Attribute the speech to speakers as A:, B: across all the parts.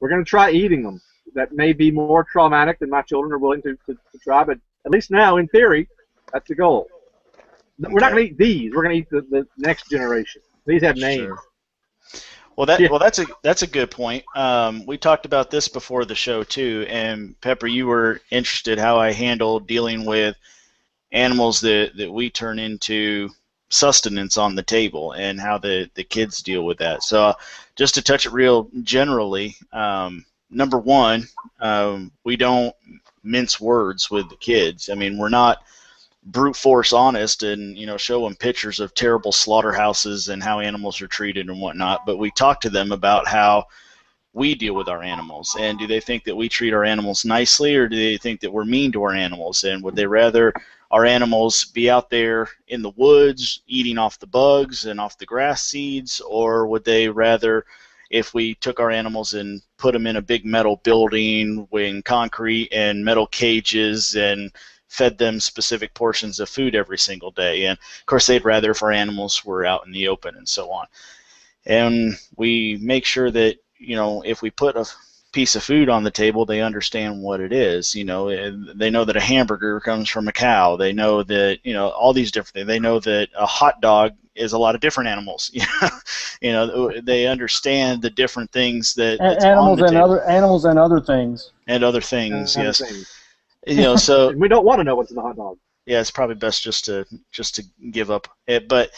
A: we're going to try eating them. That may be more traumatic than my children are willing to try, but at least now, in theory, that's the goal. We're not going to eat these. We're going to eat the next generation. These have names.
B: Sure. Well, that's a good point. We talked about this before the show too, and Pepper, you were interested how I handle dealing with animals that we turn into sustenance on the table, and how the kids deal with that. So, just to touch it real generally, number one, we don't mince words with the kids. I mean, we're not brute force honest and show them pictures of terrible slaughterhouses and how animals are treated and whatnot, but we talk to them about how we deal with our animals, and do they think that we treat our animals nicely, or do they think that we're mean to our animals, and would they rather our animals be out there in the woods eating off the bugs and off the grass seeds, or would they rather if we took our animals and put them in a big metal building with concrete and metal cages and fed them specific portions of food every single day? And of course they'd rather if our animals were out in the open and so on. And we make sure that if we put a piece of food on the table, they understand what it is. They know that a hamburger comes from a cow. They know that all these different things. They know that a hot dog is a lot of different animals. They understand the different things that
C: animals and other things.
B: And other things, yes.
A: Things.
B: So
A: we don't want to know what's in the hot dog.
B: Yeah, it's probably best just to give up it. But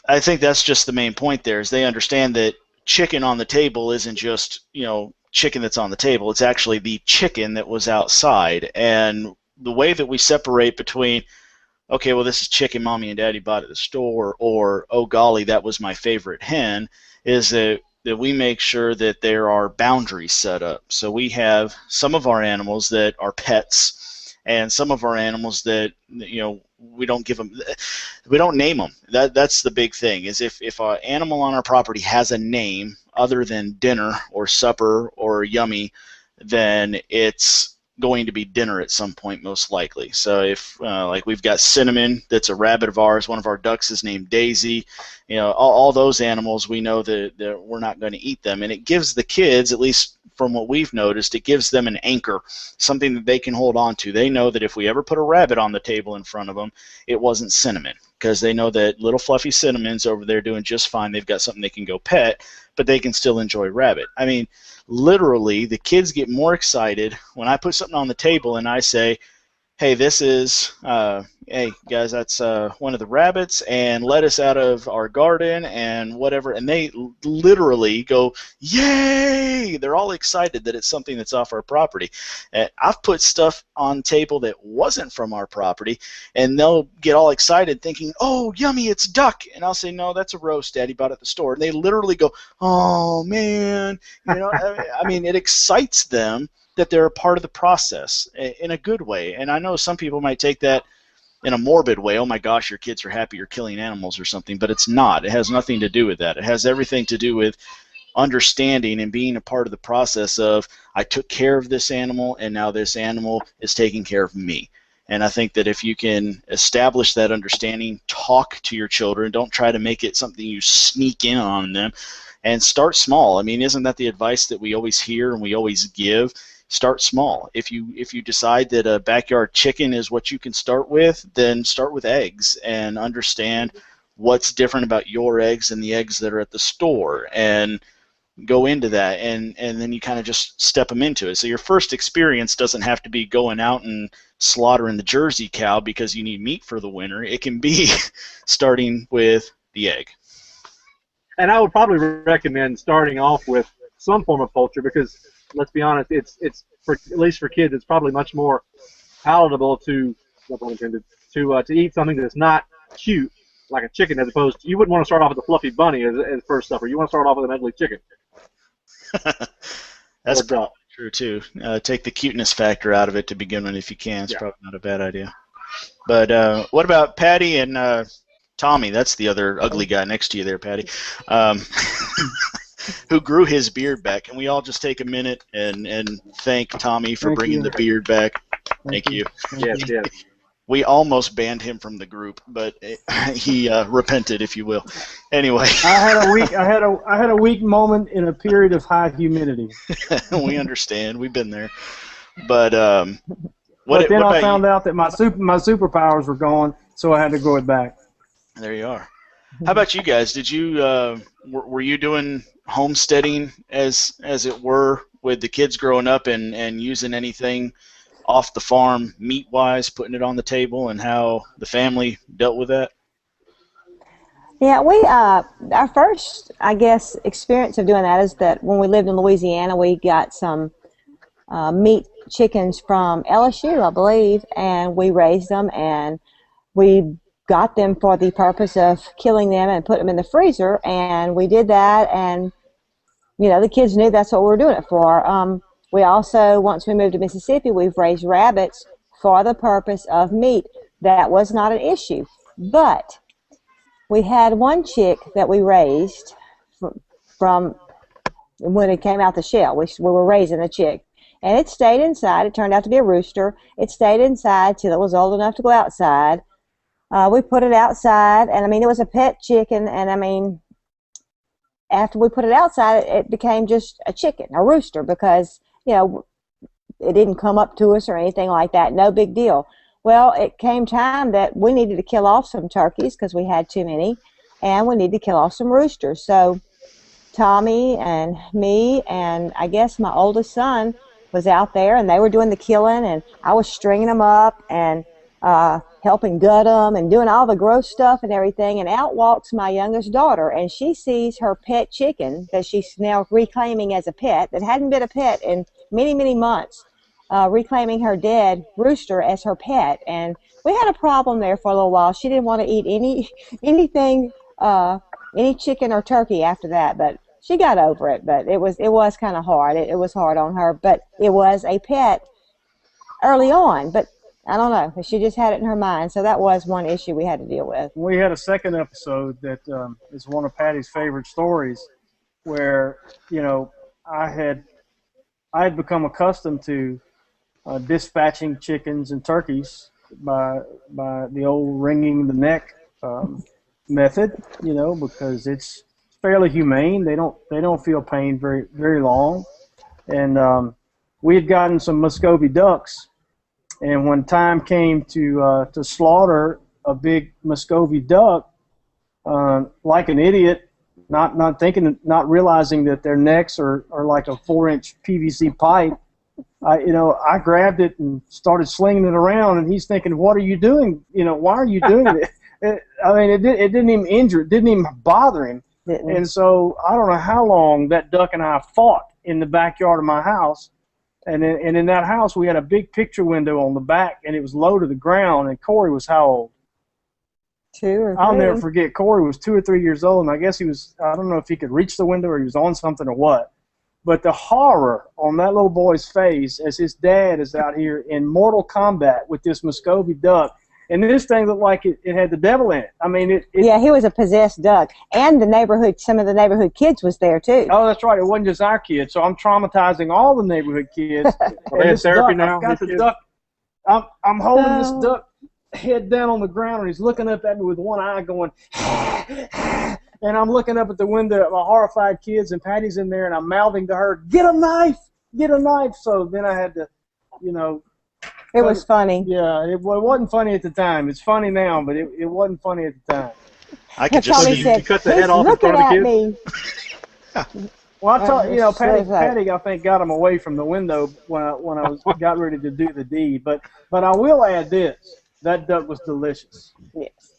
B: I think that's just the main point there, is they understand that chicken on the table isn't just chicken that's on the table. It's actually the chicken that was outside. And the way that we separate between, okay, well, this is chicken mommy and daddy bought at the store, or, oh golly, that was my favorite hen, is that we make sure that there are boundaries set up. So we have some of our animals that are pets, and some of our animals that we don't give them, we don't name them. That's the big thing, is if an animal on our property has a name other than dinner or supper or yummy, then it's going to be dinner at some point, most likely. So if like we've got Cinnamon, that's a rabbit of ours, one of our ducks is named Daisy, all those animals, we know that we're not going to eat them, and it gives the kids, at least from what we've noticed, it gives them an anchor, something that they can hold on to. They know that if we ever put a rabbit on the table in front of them, it wasn't Cinnamon, because they know that little fluffy Cinnamon's over there doing just fine. They've got something they can go pet, but they can still enjoy rabbit. I mean, literally, the kids get more excited when I put something on the table and I say, hey, this is, hey, guys, that's one of the rabbits and lettuce out of our garden and whatever. And they literally go, yay! They're all excited that it's something that's off our property. I've put stuff on table that wasn't from our property, and they'll get all excited thinking, oh, yummy, it's duck. And I'll say, no, that's a roast Daddy bought at the store. And they literally go, oh, man. I mean, it excites them that they're a part of the process in a good way. And I know some people might take that in a morbid way. Oh my gosh, your kids are happy you're killing animals or something, but it's not. It has nothing to do with that. It has everything to do with understanding and being a part of the process of, I took care of this animal and now this animal is taking care of me. And I think that if you can establish that understanding, talk to your children, don't try to make it something you sneak in on them, and start small. I mean, isn't that the advice that we always hear and we always give? Start small. If you decide that a backyard chicken is what you can start with, then start with eggs and understand what's different about your eggs and the eggs that are at the store, and go into that, and then you kind of just step them into it. So your first experience doesn't have to be going out and slaughtering the Jersey cow because you need meat for the winter. It can be starting with the egg.
A: And I would probably recommend starting off with some form of poultry, because let's be honest, it's for, at least for kids, it's probably much more palatable to, no pun intended, to eat something that's not cute like a chicken, as opposed to, you wouldn't want to start off with a fluffy bunny as first supper. You want to start off with an ugly chicken.
B: That's probably true too. Take the cuteness factor out of it to begin with if you can. It's probably not a bad idea. But what about Patty and Tommy? That's the other ugly guy next to you there, Patty. Who grew his beard back. Can we all just take a minute and thank Tommy for bringing the beard back? Thank you.
A: Yes.
B: We almost banned him from the group, but he repented, if you will. Anyway,
C: I had a weak moment in a period of high humidity.
B: we understand. We've been there. But
C: but then I found out that my superpowers were gone, so I had to grow it back.
B: There you are. How about you guys? Did you were you doing homesteading as it were with the kids growing up and using anything off the farm meat wise, putting it on the table, and how the family dealt with that?
D: Yeah, we our first, I guess, experience of doing that is that when we lived in Louisiana, we got some meat chickens from LSU, I believe, and we raised them, and we got them for the purpose of killing them and put them in the freezer, and we did that, and the kids knew that's what we were doing it for. We also, once we moved to Mississippi, we've raised rabbits for the purpose of meat. That was not an issue, but we had one chick that we raised from when it came out the shell. We were raising a chick, and it stayed inside. It turned out to be a rooster. It stayed inside till it was old enough to go outside. We put it outside, and it was a pet chicken, and after we put it outside, it became just a chicken, a rooster, because, it didn't come up to us or anything like that. No big deal. Well, it came time that we needed to kill off some turkeys because we had too many, and we needed to kill off some roosters. So Tommy and me and I guess my oldest son was out there, and they were doing the killing, and I was stringing them up and helping gut them and doing all the gross stuff and everything, and out walks my youngest daughter, and she sees her pet chicken that she's now reclaiming as a pet, that hadn't been a pet in many, many months, reclaiming her dead rooster as her pet. And we had a problem there for a little while. She didn't want to eat anything, any chicken or turkey after that, but she got over it. But it was kind of hard. It was hard on her, but it was a pet early on, but I don't know. She just had it in her mind, so that was one issue we had to deal with.
C: We had a second episode that is one of Patty's favorite stories, where I had become accustomed to dispatching chickens and turkeys by the old wringing the neck method, because it's fairly humane. They don't feel pain very very long, and we had gotten some Muscovy ducks. And when time came to slaughter a big Muscovy duck, like an idiot, not thinking, not realizing that their necks are like a 4-inch PVC pipe, I grabbed it and started slinging it around. And he's thinking, "What are you doing? Why are you doing it?" It didn't even injure, it didn't even bother him. And so I don't know how long that duck and I fought in the backyard of my house. And in that house, we had a big picture window on the back, and it was low to the ground. And Corey was how old?
D: 2 or 3.
C: I'll never forget. Corey was 2 or 3 years old, and I guess he was, I don't know if he could reach the window or he was on something or what. But the horror on that little boy's face as his dad is out here in mortal combat with this Muscovy duck. And this thing looked like it had the devil in it.
D: Yeah, he was a possessed duck. And some of the neighborhood kids was there, too.
C: Oh, that's right. It wasn't just our kids. So I'm traumatizing all the neighborhood kids.
A: And therapy now.
C: I've got the duck. I'm holding this duck head down on the ground, and he's looking up at me with one eye going, and I'm looking up at the window at my horrified kids, and Patty's in there, and I'm mouthing to her, "Get a knife! Get a knife!" So then I had to,
D: It was funny.
C: Yeah, it wasn't funny at the time. It's funny now, but it wasn't funny at the time.
B: I could just see
A: you cut the head off in front of the kids.
C: Well, I tell Patty, I think, got him away from the window when I got ready to do the deed. But I will add this: that duck was delicious.
D: Yes.